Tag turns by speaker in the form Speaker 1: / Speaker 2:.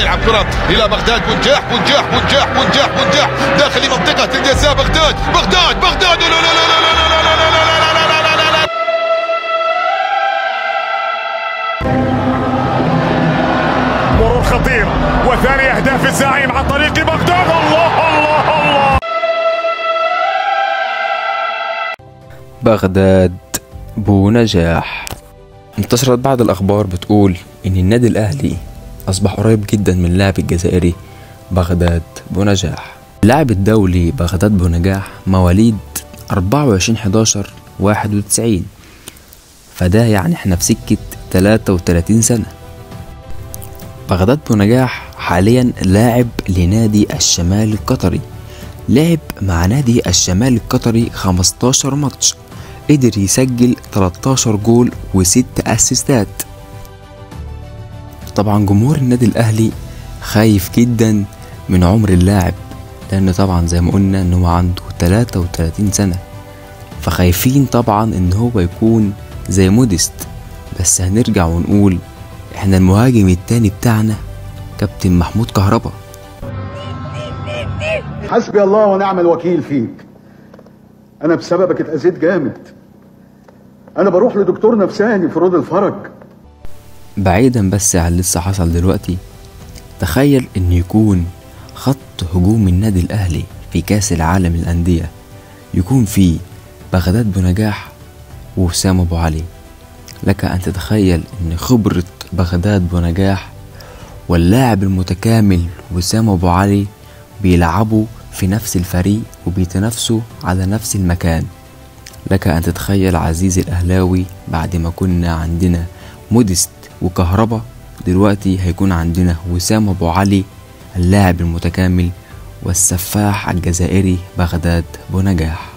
Speaker 1: يلعب كرة إلى بغداد. بنجاح بنجاح بنجاح بنجاح بنجاح داخل منطقة الجزاء. بغداد بغداد بغداد. لا لا لا لا لا لا لا لا لا لا.
Speaker 2: مرور خطير وثاني أهداف الزعيم عن طريق بغداد. الله الله الله.
Speaker 3: بغداد بونجاح. انتشرت بعض الأخبار بتقول إن النادي الأهلي أصبح قريب جدا من اللاعب الجزائري بغداد بونجاح. اللاعب الدولي بغداد بونجاح مواليد 24/11/91، فده يعني احنا في سكة 33 سنة. بغداد بونجاح حاليا لاعب لنادي الشمال القطري، لعب مع نادي الشمال القطري 15 ماتش، قدر يسجل 13 جول و6 اسيستات. طبعا جمهور النادي الاهلي خايف جدا من عمر اللاعب، لان طبعا زي ما قلنا ان هو عنده 33 سنة، فخايفين طبعا ان هو يكون زي موديست. بس هنرجع ونقول احنا المهاجم التاني بتاعنا كابتن محمود كهربا.
Speaker 4: حسبي الله ونعم الوكيل فيك. انا بسببك اتأذيت جامد. انا بروح لدكتور نفساني في رود الفرج.
Speaker 3: بعيدا بس عن لسه حصل دلوقتي، تخيل ان يكون خط هجوم النادي الاهلي في كاس العالم للانديه يكون فيه بغداد بونجاح ووسام ابو علي. لك ان تتخيل ان خبرة بغداد بونجاح واللاعب المتكامل وسام ابو علي بيلعبوا في نفس الفريق وبيتنافسوا على نفس المكان. لك ان تتخيل عزيزي الاهلاوي، بعد ما كنا عندنا موديست وكهربا، دلوقتي هيكون عندنا وسام ابو علي اللاعب المتكامل والسفاح الجزائري بغداد بونجاح.